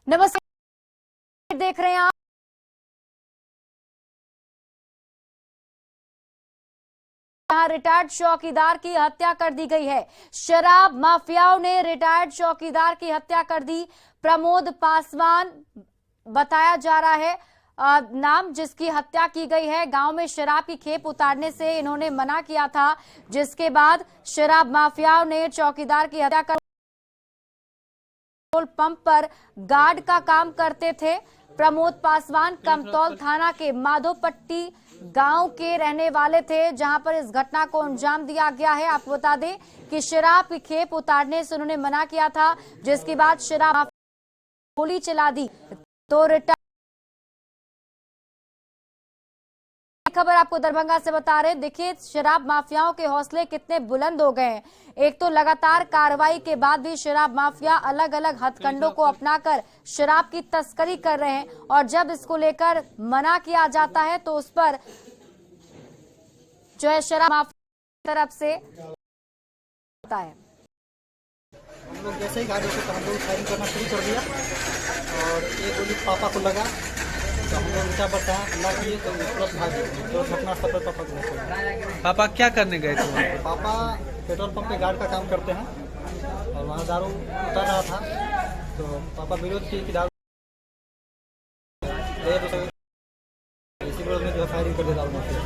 नमस्कार, देख रहे हैं आप रिटायर्ड चौकीदार की हत्या कर दी गई है। शराब माफियाओं ने रिटायर्ड चौकीदार की हत्या कर दी। प्रमोद पासवान बताया जा रहा है नाम जिसकी हत्या की गई है। गांव में शराब की खेप उतारने से इन्होंने मना किया था, जिसके बाद शराब माफियाओं ने चौकीदार की हत्या कर पेट्रोल पंप पर गार्ड का काम करते थे। प्रमोद पासवान कमतौल थाना के माधोपट्टी गांव के रहने वाले थे, जहां पर इस घटना को अंजाम दिया गया है। आपको बता दें कि शराब की खेप उतारने से उन्होंने मना किया था, जिसके बाद शराब गोली चला दी। तो खबर आपको दरभंगा से बता रहे हैं। देखिए शराब माफियाओं के हौसले कितने बुलंद हो गए हैं। एक तो लगातार कार्रवाई के बाद भी शराब माफिया अलग अलग हथकंडों को अपनाकर शराब की तस्करी कर रहे हैं, और जब इसको लेकर मना किया जाता है तो उस पर जो है शराब माफिया की तरफ से होता है। हम लोग जैसे ही गाड़ी से हम लोग फायरिंग करना शुरू कर दिया और एक गोली पापा को लगा तो हम लोग नीचा बढ़ता है हल्ला किए तो तुरंत भाग गए। तो घटनास्थल पर पापा को पापा क्या करने गए थे? पापा पेट्रोल पंप पे गार्ड का काम करते हैं और वहाँ दारू उतर रहा था तो पापा विरोध किए कि दारू इसी विरोध में जो फायरिंग कर दी दारू माफिया।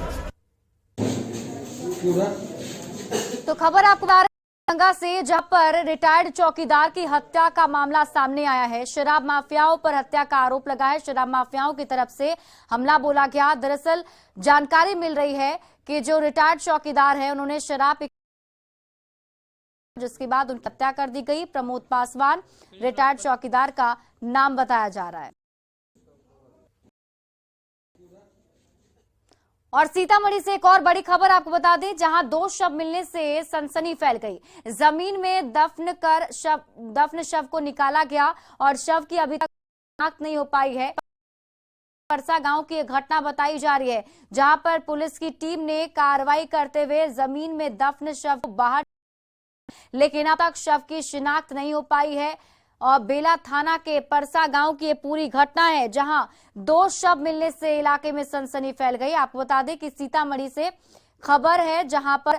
तो खबर आपको बता रहे हैं दरभंगा से, जहां पर रिटायर्ड चौकीदार की हत्या का मामला सामने आया है। शराब माफियाओं पर हत्या का आरोप लगा है। शराब माफियाओं की तरफ से हमला बोला गया। दरअसल जानकारी मिल रही है कि जो रिटायर्ड चौकीदार है उन्होंने शराब, जिसके बाद उनकी हत्या कर दी गई। प्रमोद पासवान रिटायर्ड चौकीदार का नाम बताया जा रहा है। और सीतामढ़ी से एक और बड़ी खबर आपको बता दें, जहां 2 शव मिलने से सनसनी फैल गई। जमीन में दफन शव को निकाला गया और शव की अभी तक शिनाख्त नहीं हो पाई है। परसा गांव की एक घटना बताई जा रही है, जहां पर पुलिस की टीम ने कार्रवाई करते हुए जमीन में दफन शव को बाहर, लेकिन अब तक शव की शिनाख्त नहीं हो पाई है। और बेला थाना के परसा गांव की ये पूरी घटना है, जहां 2 शव मिलने से इलाके में सनसनी फैल गई। आपको बता दें कि सीतामढ़ी से खबर है, जहां पर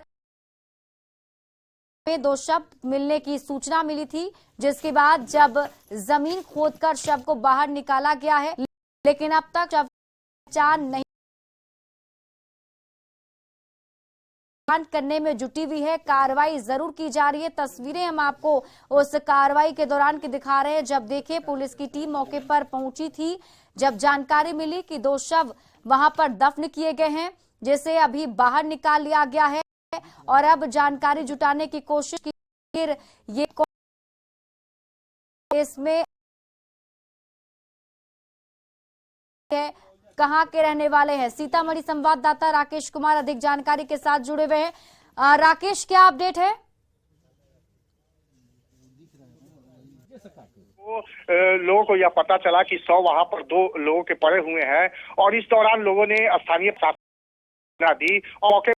2 शव मिलने की सूचना मिली थी, जिसके बाद जब जमीन खोदकर शव को बाहर निकाला गया है, लेकिन अब तक शव की पहचान नहीं करने में जुटी हुई है। कार्रवाई जरूर की जा रही है। तस्वीरें हम आपको उस कार्रवाई के दौरान की दिखा रहे हैं, जब देखिए पुलिस की टीम मौके पर पहुंची थी, जब जानकारी मिली कि 2 शव वहां पर दफन किए गए हैं, जिसे अभी बाहर निकाल लिया गया है और अब जानकारी जुटाने की कोशिश की। ये इसमें कहां के रहने वाले हैं, सीतामढ़ी संवाददाता राकेश कुमार अधिक जानकारी के साथ जुड़े हुए हैं। राकेश, क्या अपडेट है? लोगों को यह पता चला कि 100 वहां पर 2 लोगों के पड़े हुए हैं और इस दौरान लोगों ने स्थानीय प्रशासन दी और मौके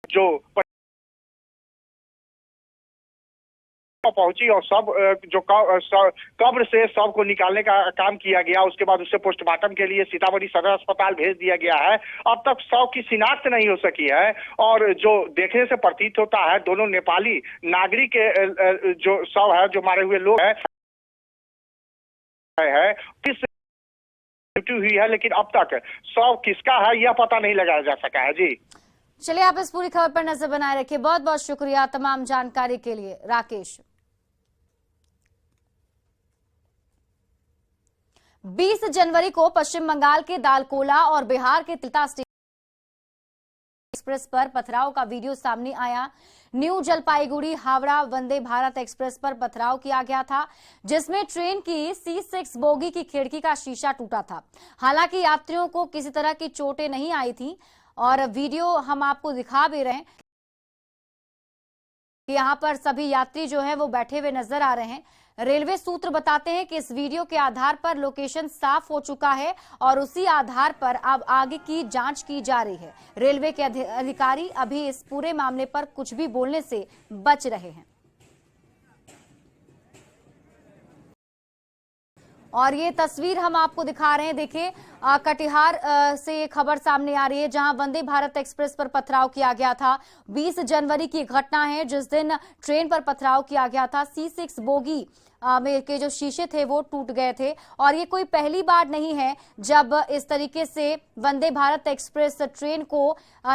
जो पहुंची और सब जो कब्र से शव को निकालने का काम किया गया। उसके बाद उसे पोस्टमार्टम के लिए सीतामढ़ी सदर अस्पताल भेज दिया गया है। अब तक शव की शिनाख्त नहीं हो सकी है और जो देखने से प्रतीत होता है दोनों नेपाली नागरिक के जो शव है, जो मारे हुए लोग है किस हुई है, लेकिन अब तक शव किसका है यह पता नहीं लगाया जा सका है। जी चलिए, आप इस पूरी खबर पर नजर बनाए रखिए। बहुत बहुत शुक्रिया तमाम जानकारी के लिए राकेश। 20 जनवरी को पश्चिम बंगाल के दालकोला और बिहार के तिलता एक्सप्रेस पर पथराव का वीडियो सामने आया। न्यू जलपाईगुड़ी हावड़ा वंदे भारत एक्सप्रेस पर पथराव किया गया था, जिसमें ट्रेन की C6 बोगी की खिड़की का शीशा टूटा था। हालांकि यात्रियों को किसी तरह की चोटें नहीं आई थी और वीडियो हम आपको दिखा भी रहे हैं कि यहाँ पर सभी यात्री जो है वो बैठे हुए नजर आ रहे हैं। रेलवे सूत्र बताते हैं कि इस वीडियो के आधार पर लोकेशन साफ हो चुका है और उसी आधार पर अब आगे की जांच की जा रही है। रेलवे के अधिकारी अभी इस पूरे मामले पर कुछ भी बोलने से बच रहे हैं। और ये तस्वीर हम आपको दिखा रहे हैं। देखिए कटिहार से ये खबर सामने आ रही है जहां वंदे भारत एक्सप्रेस पर पथराव किया गया था। 20 जनवरी की घटना है जिस दिन ट्रेन पर पथराव किया गया था। C6 बोगी में के जो शीशे थे वो टूट गए थे और ये कोई पहली बार नहीं है जब इस तरीके से वंदे भारत एक्सप्रेस ट्रेन को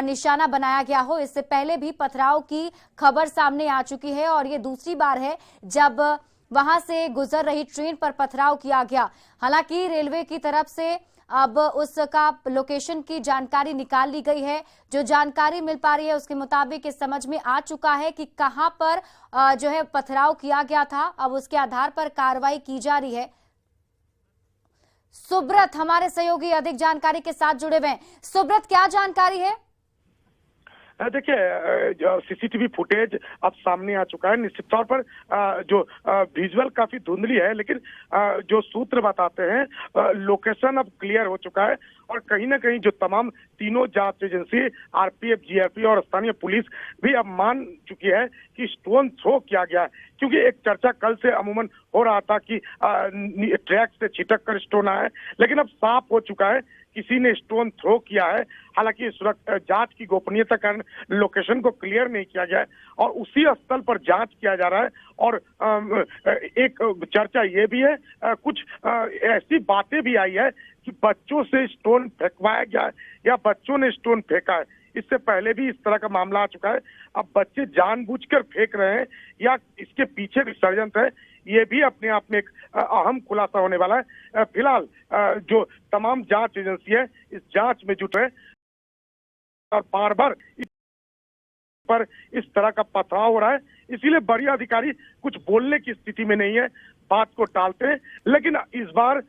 निशाना बनाया गया हो। इससे पहले भी पथराव की खबर सामने आ चुकी है और ये दूसरी बार है जब वहां से गुजर रही ट्रेन पर पथराव किया गया। हालांकि रेलवे की तरफ से अब उसका लोकेशन की जानकारी निकाल ली गई है। जो जानकारी मिल पा रही है उसके मुताबिक ये समझ में आ चुका है कि कहां पर जो है पथराव किया गया था। अब उसके आधार पर कार्रवाई की जा रही है। सुब्रत हमारे सहयोगी अधिक जानकारी के साथ जुड़े हुए हैं। सुब्रत, क्या जानकारी है? देखिए सीसीटीवी फुटेज अब सामने आ चुका है। निश्चित तौर पर जो विजुअल काफी धुंधली है, लेकिन जो सूत्र बताते हैं लोकेशन अब क्लियर हो चुका है और कहीं ना कहीं जो तमाम तीनों जांच एजेंसी आरपीएफ, जीएफई और स्थानीय पुलिस भी अब मान चुकी है कि स्टोन थ्रो किया गया है। क्योंकि एक चर्चा कल से अमूमन हो रहा था कि ट्रैक से छिटक कर स्टोन आया है, लेकिन अब साफ हो चुका है किसी ने स्टोन थ्रो किया है। हालांकि जांच की गोपनीयता के कारण लोकेशन को क्लियर नहीं किया गया है और उसी स्थल पर जांच किया जा रहा है। और एक चर्चा ये भी है, कुछ ऐसी बातें भी आई है कि बच्चों से स्टोन फेंकवाया गया है या बच्चों ने स्टोन फेंका है। इससे पहले भी इस तरह का मामला आ चुका है। अब बच्चे जानबूझकर फेंक रहे हैं या इसके पीछे भी षड्यंत्र है, ये भी अपने आप में एक अहम खुलासा होने वाला है। फिलहाल जो तमाम जांच एजेंसी है इस जांच में जुट है और बार बार पर इस तरह का पथराव हो रहा है, इसीलिए बड़ी अधिकारी कुछ बोलने की स्थिति में नहीं है, बात को टालते हैं। लेकिन इस बार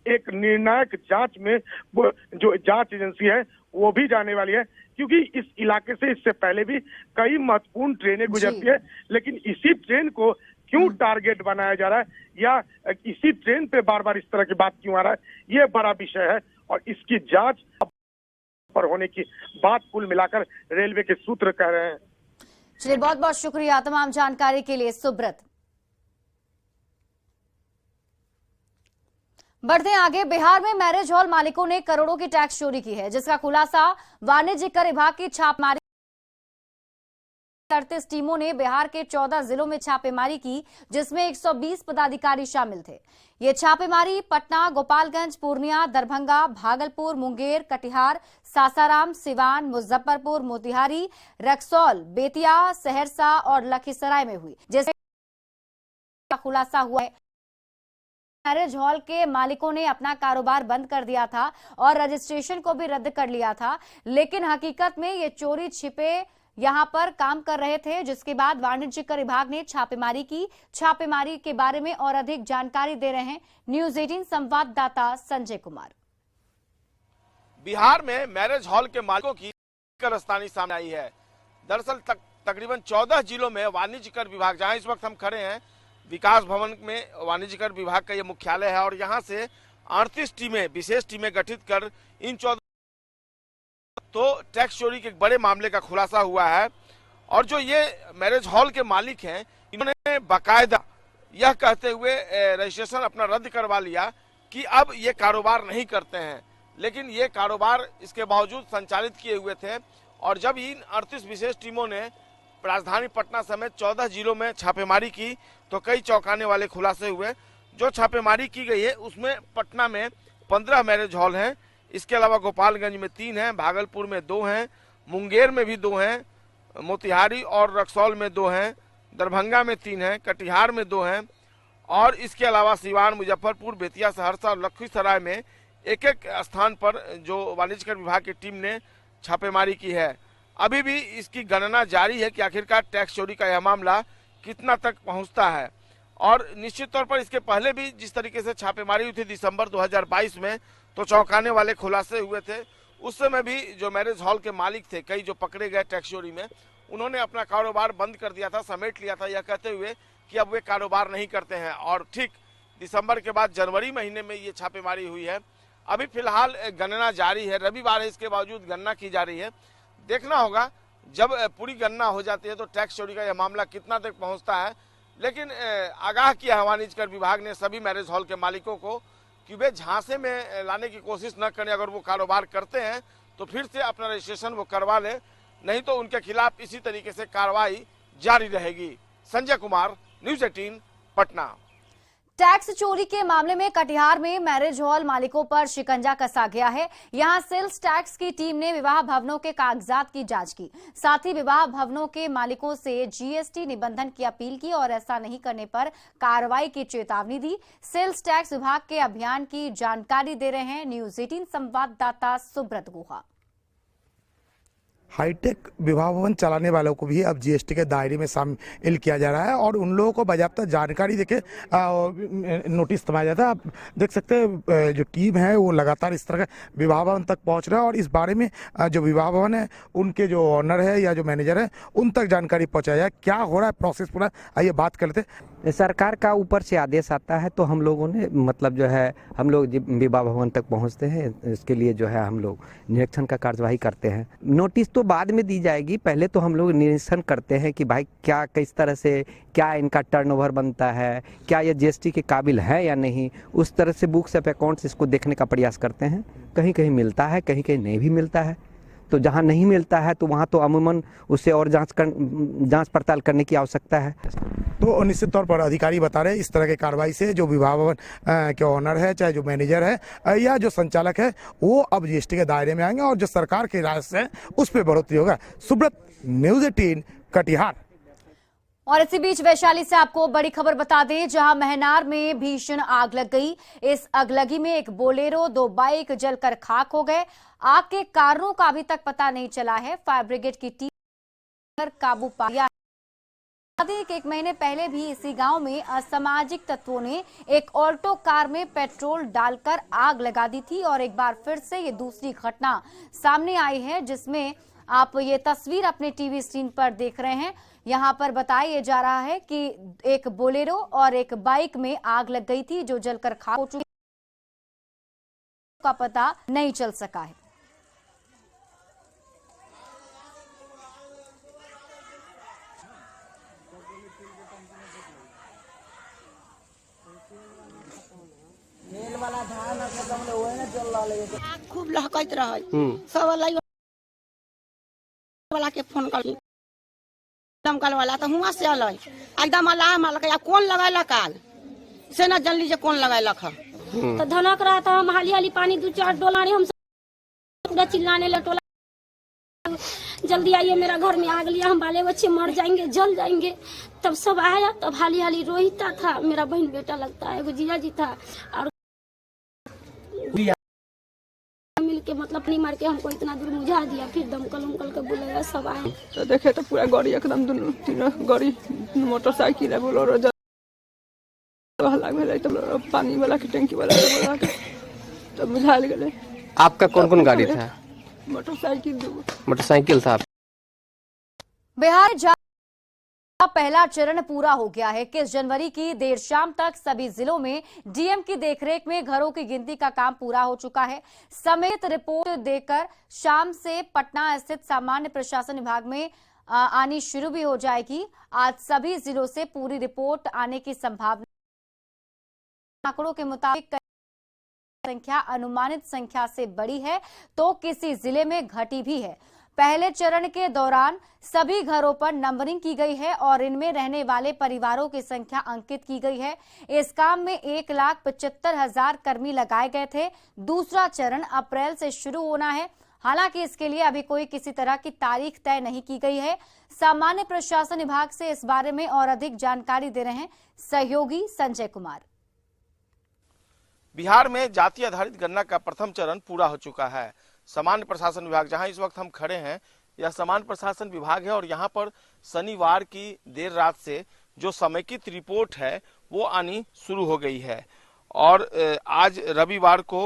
एक निर्णायक जांच में जो जांच एजेंसी है वो भी जाने वाली है, क्योंकि इस इलाके से इससे पहले भी कई महत्वपूर्ण ट्रेनें गुजरती है। लेकिन इसी ट्रेन को क्यों टारगेट बनाया जा रहा है या इसी ट्रेन पे बार बार इस तरह की बात क्यों आ रहा है, ये बड़ा विषय है और इसकी जांच पर होने की बात कुल मिलाकर रेलवे के सूत्र कह रहे हैं। चलिए, बहुत बहुत शुक्रिया तमाम जानकारी के लिए सुब्रत। बढ़ते हैं आगे। बिहार में मैरिज हॉल मालिकों ने करोड़ों की टैक्स चोरी की है, जिसका खुलासा वाणिज्य कर विभाग की छापेमारी 38 टीमों ने बिहार के 14 जिलों में छापेमारी की, जिसमें 120 पदाधिकारी शामिल थे। ये छापेमारी पटना, गोपालगंज, पूर्णिया, दरभंगा, भागलपुर, मुंगेर, कटिहार, सासाराम, सिवान, मुजफ्फरपुर, मोतिहारी, रक्सौल, बेतिया, सहरसा और लखीसराय में हुई। जैसे खुलासा हुआ है, मैरिज हॉल के मालिकों ने अपना कारोबार बंद कर दिया था और रजिस्ट्रेशन को भी रद्द कर लिया था, लेकिन हकीकत में ये चोरी छिपे यहां पर काम कर रहे थे। जिसके बाद वाणिज्य कर विभाग ने छापेमारी की। छापेमारी के बारे में और अधिक जानकारी दे रहे हैं न्यूज 18 संवाददाता संजय कुमार। बिहार में मैरिज हॉल के मालिकों की कारस्तानी सामने आई है। दरअसल तकरीबन 14 जिलों में वाणिज्य कर विभाग, जहां इस वक्त हम खड़े हैं, विकास भवन में वाणिज्य कर विभाग का ये मुख्यालय है और यहाँ से 38 टीमें, विशेष टीमें गठित कर इन 14 तो टैक्स चोरी के एक बड़े मामले का खुलासा हुआ है। और जो ये मैरिज हॉल के मालिक हैं, इन्होंने बाकायदा यह कहते हुए रजिस्ट्रेशन अपना रद्द करवा लिया कि अब ये कारोबार नहीं करते हैं, लेकिन ये कारोबार इसके बावजूद संचालित किए हुए थे। और जब इन 38 विशेष टीमों ने राजधानी पटना समेत 14 जिलों में छापेमारी की तो कई चौंकाने वाले खुलासे हुए। जो छापेमारी की गई है उसमें पटना में 15 मैरिज हॉल हैं, इसके अलावा गोपालगंज में 3 हैं, भागलपुर में 2 हैं, मुंगेर में भी 2 हैं, मोतिहारी और रक्सौल में 2 हैं, दरभंगा में 3 हैं, कटिहार में 2 हैं और इसके अलावा सिवान, मुजफ्फरपुर, बेतिया, सहरसा और लखीसराय में एक एक स्थान पर जो वाणिज्य कर विभाग की टीम ने छापेमारी की है। अभी भी इसकी गणना जारी है कि आखिरकार टैक्स चोरी का यह मामला कितना तक पहुंचता है। और निश्चित तौर पर इसके पहले भी जिस तरीके से छापेमारी हुई थी दिसंबर 2022 में, तो चौंकाने वाले खुलासे हुए थे। उस समय भी जो मैरिज हॉल के मालिक थे, कई जो पकड़े गए टैक्स चोरी में, उन्होंने अपना कारोबार बंद कर दिया था, समेट लिया था, यह कहते हुए कि अब वे कारोबार नहीं करते हैं। और ठीक दिसंबर के बाद जनवरी महीने में ये छापेमारी हुई है। अभी फिलहाल गणना जारी है, रविवार है, इसके बावजूद गणना की जा रही है। देखना होगा जब पूरी गणना हो जाती है तो टैक्स चोरी का यह मामला कितना तक पहुंचता है। लेकिन आगाह किया है वाणिज्य कर विभाग ने सभी मैरिज हॉल के मालिकों को कि वे झांसे में लाने की कोशिश न करें। अगर वो कारोबार करते हैं तो फिर से अपना रजिस्ट्रेशन वो करवा ले, नहीं तो उनके खिलाफ इसी तरीके से कार्रवाई जारी रहेगी। संजय कुमार, न्यूज़ 18 पटना। टैक्स चोरी के मामले में कटिहार में मैरिज हॉल मालिकों पर शिकंजा कसा गया है। यहां सेल्स टैक्स की टीम ने विवाह भवनों के कागजात की जांच की, साथ ही विवाह भवनों के मालिकों से जीएसटी निबंधन की अपील की और ऐसा नहीं करने पर कार्रवाई की चेतावनी दी। सेल्स टैक्स विभाग के अभियान की जानकारी दे रहे हैं न्यूज़ 18 संवाददाता सुब्रत गुहा। हाईटेक विवाह भवन चलाने वालों को भी अब जीएसटी के दायरे में शामिल किया जा रहा है और उन लोगों को बाकायदा जानकारी देके नोटिस थमाया जाता है। आप देख सकते हैं जो टीम है वो लगातार इस तरह का विवाह भवन तक पहुंच रहा है और इस बारे में जो विवाह भवन है उनके जो ऑनर है या जो मैनेजर है उन तक जानकारी पहुंचाया जाए। क्या हो रहा है प्रोसेस पूरा, आइए बात करते हैं। सरकार का ऊपर से आदेश आता है तो हम लोगों ने मतलब जो है हम लोग विवाह भवन तक पहुंचते हैं, इसके लिए जो है हम लोग निरीक्षण का कार्यवाही करते हैं। नोटिस तो बाद में दी जाएगी, पहले तो हम लोग निरीक्षण करते हैं कि भाई क्या किस तरह से क्या इनका टर्नओवर बनता है, क्या ये जीएसटी के काबिल है या नहीं। उस तरह से बुक्स ऑफ अकाउंट्स इसको देखने का प्रयास करते हैं। कहीं कहीं मिलता है, कहीं कहीं नहीं भी मिलता है। तो जहाँ नहीं मिलता है तो वहाँ तो अमूमन उससे और जांच पड़ताल करने की आवश्यकता है। तो निश्चित तौर पर अधिकारी बता रहे हैं इस तरह के कार्रवाई से जो विवाह भवन के ऑनर है, चाहे जो मैनेजर है या जो संचालक है, वो अब जीएसटी के दायरे में आएंगे और जो सरकार के राजस्व है उस पर बढ़ोतरी होगा। सुब्रत, न्यूज़ 18 कटिहार। और इसी बीच वैशाली से आपको बड़ी खबर बता दें, जहां महनार में भीषण आग लग गई। इस अगलगी में एक बोलेरो, 2 बाइक जलकर खाक हो गए। आग के कारणों का अभी तक पता नहीं चला है। फायर ब्रिगेड की टीम पर काबू पाया। एक महीने पहले भी इसी गांव में असामाजिक तत्वों ने एक ऑल्टो कार में पेट्रोल डालकर आग लगा दी थी और एक बार फिर से ये दूसरी घटना सामने आई है, जिसमें आप ये तस्वीर अपने टीवी स्क्रीन पर देख रहे हैं। यहां पर बताया जा रहा है कि एक बोलेरो और एक बाइक में आग लग गई थी जो जलकर खाक हो चुकी, का पता नहीं चल सका है। खूब लहकत रहे सब वाला के फोन कर दमकल वाला तो हुआ से अल एकदम अलार्म आल कौन लगेला काल से न जन लीजिए कौन लगेलक तो धनक रहा था। हम हाली हाली पानी 2-4 डोलाने, हम पूरा चिल्लाने लटोला जल्दी आइए मेरा घर में आग लिया, हम बाले बच्चे मर जाएंगे, जल जाएंगे। तब सब आया, तब हाली हाली रोहिता था, मेरा बहन बेटा लगता है, जीजा जी था, और मिलके मतलब नहीं मार के हमको इतना दूर मुझा दिया। फिर दमकल उमकल के बुलाया, सब आए तो देखे तो पूरा गाड़ी एकदम दोनों तीनों गाड़ी मोटरसाइकिल है बोलेरो तो पानी वाला के टंकी वाला तो बुझा गए। आपका कौन कौन गाड़ी था? मोटरसाइकिल था। बिहार पहला चरण पूरा हो गया है। 21 जनवरी की देर शाम तक सभी जिलों में डीएम की देखरेख में घरों की गिनती का काम पूरा हो चुका है। समेत रिपोर्ट देकर शाम से पटना स्थित सामान्य प्रशासन विभाग में आनी शुरू भी हो जाएगी। आज सभी जिलों से पूरी रिपोर्ट आने की संभावना। आंकड़ों के मुताबिक संख्या अनुमानित संख्या से बड़ी है तो किसी जिले में घटी भी है। पहले चरण के दौरान सभी घरों पर नंबरिंग की गई है और इनमें रहने वाले परिवारों की संख्या अंकित की गई है। इस काम में 1,75,000 कर्मी लगाए गए थे। दूसरा चरण अप्रैल से शुरू होना है। हालांकि इसके लिए अभी कोई किसी तरह की तारीख तय नहीं की गई है। सामान्य प्रशासन विभाग से इस बारे में और अधिक जानकारी दे रहे हैं सहयोगी संजय कुमार। बिहार में जाति आधारित गणना का प्रथम चरण पूरा हो चुका है। सामान्य प्रशासन विभाग, जहां इस वक्त हम खड़े हैं, यह सामान्य प्रशासन विभाग है और यहां पर शनिवार की देर रात से जो समेकित रिपोर्ट है वो आनी शुरू हो गई है और आज रविवार को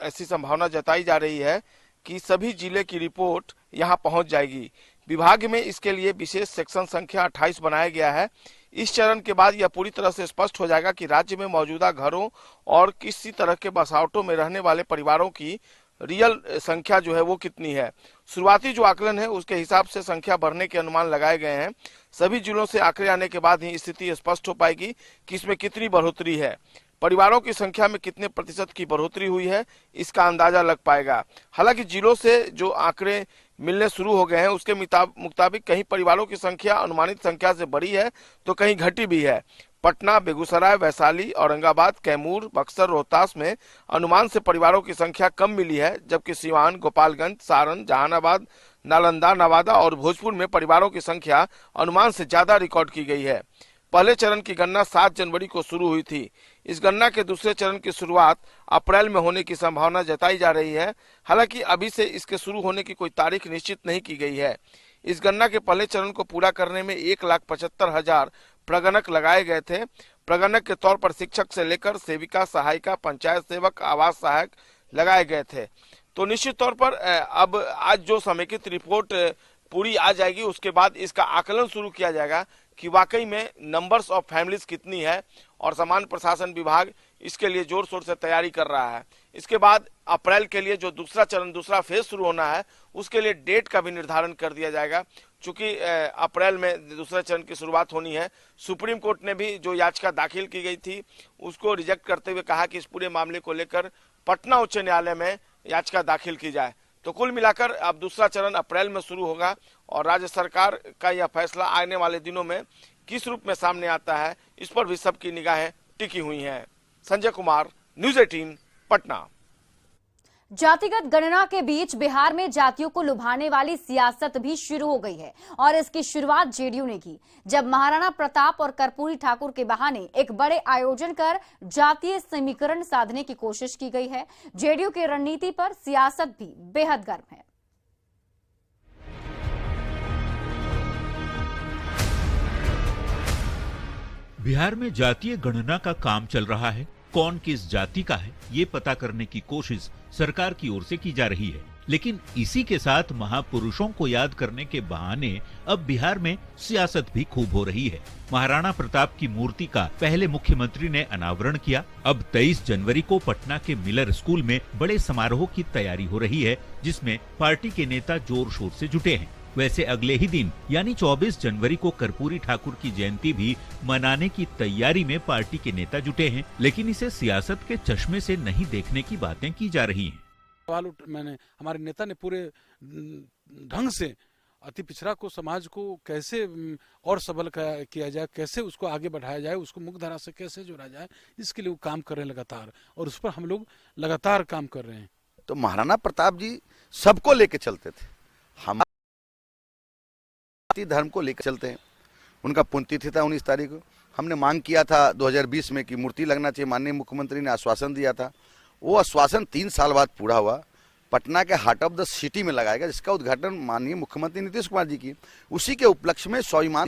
ऐसी संभावना जताई जा रही है कि सभी जिले की रिपोर्ट यहां पहुंच जाएगी। विभाग में इसके लिए विशेष सेक्शन संख्या 28 बनाया गया है। इस चरण के बाद यह पूरी तरह से स्पष्ट हो जाएगा कि राज्य में मौजूदा घरों और किसी तरह के बसावटों में रहने वाले परिवारों की रियल संख्या जो है वो कितनी है। शुरुआती जो आकलन है उसके हिसाब से संख्या बढ़ने के अनुमान लगाए गए हैं। सभी जिलों से आंकड़े आने के बाद ही स्थिति स्पष्ट हो पाएगी कि इसमें कितनी बढ़ोतरी है। परिवारों की संख्या में कितने प्रतिशत की बढ़ोतरी हुई है इसका अंदाजा लग पाएगा। हालांकि जिलों से जो आंकड़े मिलने शुरू हो गए हैं उसके मुताबिक कहीं परिवारों की संख्या अनुमानित संख्या से बढ़ी है तो कहीं घटी भी है। पटना, बेगूसराय, वैशाली, औरंगाबाद, कैमूर, बक्सर, रोहतास में अनुमान से परिवारों की संख्या कम मिली है, जबकि सिवान, गोपालगंज, सारण, जहानाबाद, नालंदा, नवादा और भोजपुर में परिवारों की संख्या अनुमान से ज्यादा रिकॉर्ड की गई है। पहले चरण की गणना 7 जनवरी को शुरू हुई थी। इस गणना के दूसरे चरण की शुरुआत अप्रैल में होने की संभावना जताई जा रही है। हालांकि अभी से इसके शुरू होने की कोई तारीख निश्चित नहीं की गई है। इस गणना के पहले चरण को पूरा करने में 1,75,000 प्रगणक लगाए गए थे। प्रगणक के तौर पर शिक्षक से लेकर सेविका, सहायिका, पंचायत सेवक, आवास सहायक लगाए गए थे। तो निश्चित तौर पर अब आज जो समेकित रिपोर्ट पूरी आ जाएगी उसके बाद इसका आकलन शुरू किया जाएगा कि वाकई में नंबर्स ऑफ फैमिलीज कितनी है, और सामान्य प्रशासन विभाग इसके लिए जोर शोर से तैयारी कर रहा है। इसके बाद अप्रैल के लिए जो दूसरा फेज शुरू होना है उसके लिए डेट का भी निर्धारण कर दिया जाएगा। चूंकि अप्रैल में दूसरे चरण की शुरुआत होनी है। सुप्रीम कोर्ट ने भी जो याचिका दाखिल की गई थी उसको रिजेक्ट करते हुए कहा कि इस पूरे मामले को लेकर पटना उच्च न्यायालय में याचिका दाखिल की जाए। तो कुल मिलाकर अब दूसरा चरण अप्रैल में शुरू होगा और राज्य सरकार का यह फैसला आने वाले दिनों में किस रूप में सामने आता है इस पर भी सबकी निगाहें टिकी हुई हैं। संजय कुमार, न्यूज़ 18, पटना। जातिगत गणना के बीच बिहार में जातियों को लुभाने वाली सियासत भी शुरू हो गई है और इसकी शुरुआत जेडीयू ने की, जब महाराणा प्रताप और कर्पूरी ठाकुर के बहाने एक बड़े आयोजन कर जातीय समीकरण साधने की कोशिश की गई है। जेडीयू की रणनीति पर सियासत भी बेहद गर्म है। बिहार में जातीय गणना का काम चल रहा है। कौन किस जाति का है ये पता करने की कोशिश सरकार की ओर से की जा रही है, लेकिन इसी के साथ महापुरुषों को याद करने के बहाने अब बिहार में सियासत भी खूब हो रही है। महाराणा प्रताप की मूर्ति का पहले मुख्यमंत्री ने अनावरण किया। अब 23 जनवरी को पटना के मिलर स्कूल में बड़े समारोह की तैयारी हो रही है, जिसमें पार्टी के नेता जोर शोर से जुटे हैं। वैसे अगले ही दिन यानी 24 जनवरी को कर्पूरी ठाकुर की जयंती भी मनाने की तैयारी में पार्टी के नेता जुटे हैं, लेकिन इसे सियासत के चश्मे से नहीं देखने की बातें की जा रही हैं। मैंने हमारे नेता ने पूरे ढंग से अति पिछड़ा को, समाज को कैसे और सबल किया जाए, कैसे उसको आगे बढ़ाया जाए, उसको मुख्य धारा से कैसे जोड़ा जाए, इसके लिए वो काम कर रहे हैं लगातार, और उस पर हम लोग लगातार काम कर रहे हैं। तो महाराणा प्रताप जी सबको लेके चलते थे, हम धर्म को लेकर चलते हैं। उनका पुण्यतिथि था 19 तारीख को। हमने मांग किया था 2020 में कि मूर्ति लगना चाहिए। माननीय मुख्यमंत्री ने आश्वासन दिया था। वो आश्वासन 3 साल बाद पूरा हुआ। पटना के हार्ट ऑफ द सिटी में लगाया गया, जिसका उद्घाटन माननीय मुख्यमंत्री नीतीश कुमार जी की। उसी के उपलक्ष्य में स्वाभिमान।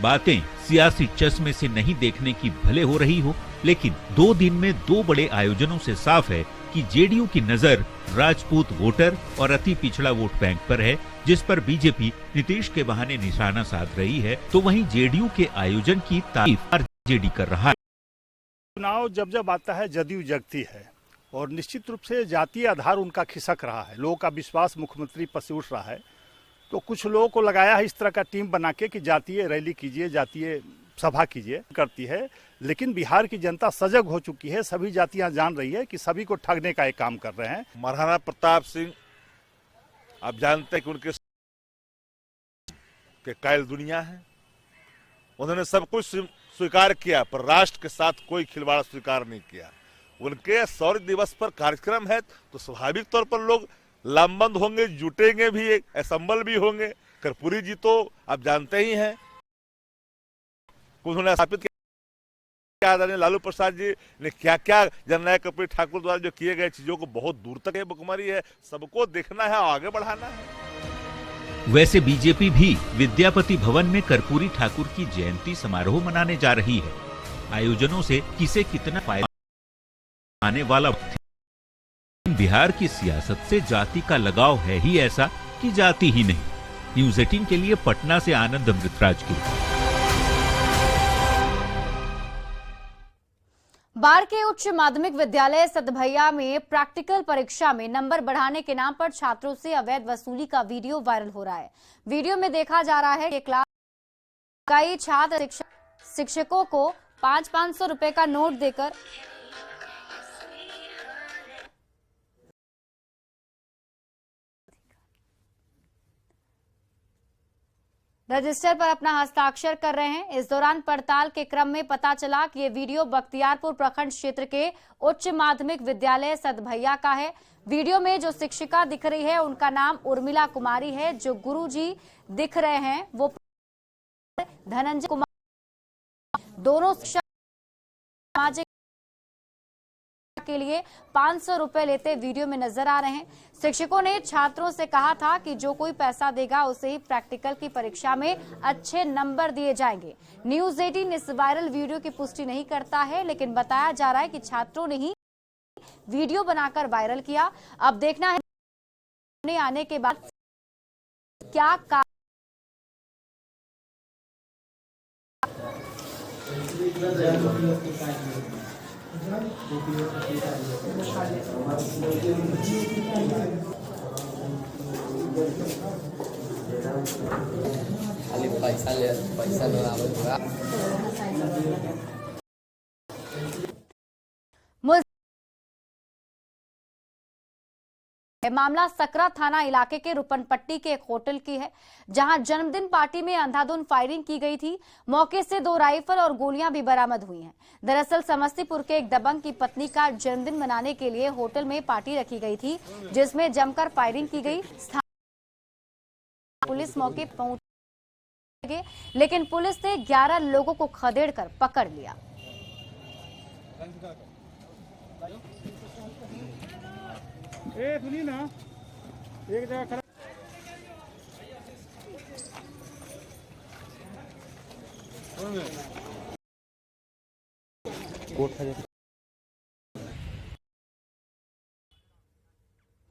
बातें सियासी चश्मे से नहीं देखने की भले हो रही हो, लेकिन 2 दिन में 2 बड़े आयोजनों से साफ है कि जेडीयू की नजर राजपूत वोटर और अति पिछड़ा वोट बैंक पर है, जिस पर बीजेपी नीतीश के बहाने निशाना साध रही है। तो वहीं जेडीयू के आयोजन की तारीफ आरजेडी कर रहा है। चुनाव जब जब आता है जदयू जगती है और निश्चित रूप से जातीय आधार उनका खिसक रहा है। लोगों का विश्वास मुख्यमंत्री पर से उठ रहा है, तो कुछ लोगों को लगाया है इस तरह का टीम बना के कि जातीय रैली कीजिए, जातीय सभा कीजिए करती है। लेकिन बिहार की जनता सजग हो चुकी है, सभी जातियां जान रही है कि सभी को ठगने का एक काम कर रहे हैं। महाराणा प्रताप सिंह आप जानते हैं कि उनके कायल दुनिया है। उन्होंने सब कुछ स्वीकार किया, पर राष्ट्र के साथ कोई खिलवाड़ स्वीकार नहीं किया। उनके शौर्य दिवस पर कार्यक्रम है तो स्वाभाविक तौर पर लोग लामबंद होंगे, जुटेंगे भी, असम्बल भी होंगे। कर्पूरी जी तो आप जानते ही हैं, उन्होंने स्थापित किया। आदरणीय लालू प्रसाद जी ने क्या क्या जननायक कर्पूरी ठाकुर द्वारा जो किए गए चीजों को बहुत दूर तक भुखमरी है, सबको देखना है, आगे बढ़ाना है। वैसे बीजेपी भी विद्यापति भवन में कर्पूरी ठाकुर की जयंती समारोह मनाने जा रही है। आयोजनों से किसे कितना फायदा आने वाला। बिहार की सियासत से जाति का लगाव है ही ऐसा कि जाति ही नहीं। न्यूज़ 18 के लिए पटना से आनंद अमृतराज की। बाढ़ के उच्च माध्यमिक विद्यालय सतभैया में प्रैक्टिकल परीक्षा में नंबर बढ़ाने के नाम पर छात्रों से अवैध वसूली का वीडियो वायरल हो रहा है। वीडियो में देखा जा रहा है कि क्लास कई छात्र शिक्षकों को 500-500 रुपए का नोट देकर रजिस्टर पर अपना हस्ताक्षर कर रहे हैं। इस दौरान पड़ताल के क्रम में पता चला कि ये वीडियो बख्तियारपुर प्रखंड क्षेत्र के उच्च माध्यमिक विद्यालय सतभैया का है। वीडियो में जो शिक्षिका दिख रही है उनका नाम उर्मिला कुमारी है। जो गुरुजी दिख रहे हैं वो धनंजय कुमार। दोनों शिक्षक सामाजिक के लिए 500 रुपए लेते वीडियो में नजर आ रहे हैं। शिक्षकों ने छात्रों से कहा था कि जो कोई पैसा देगा उसे ही प्रैक्टिकल की परीक्षा में अच्छे नंबर दिए जाएंगे। न्यूज़ 18 इस वायरल वीडियो की पुष्टि नहीं करता है, लेकिन बताया जा रहा है कि छात्रों ने ही वीडियो बनाकर वायरल किया। अब देखना है आने के बाद क्या पैसा मामला सकरा थाना इलाके के रुपनपट्टी के एक होटल की है, जहां जन्मदिन पार्टी में अंधाधुंध फायरिंग की गई थी। मौके से 2 राइफल और गोलियां भी बरामद हुई हैं। दरअसल समस्तीपुर के एक दबंग की पत्नी का जन्मदिन मनाने के लिए होटल में पार्टी रखी गई थी, जिसमें जमकर फायरिंग की गई। पुलिस मौके पहुंच गई, लेकिन पुलिस ने 11 लोगों को खदेड़ कर पकड़ लिया। सुनिए ना, एक जगह खड़ा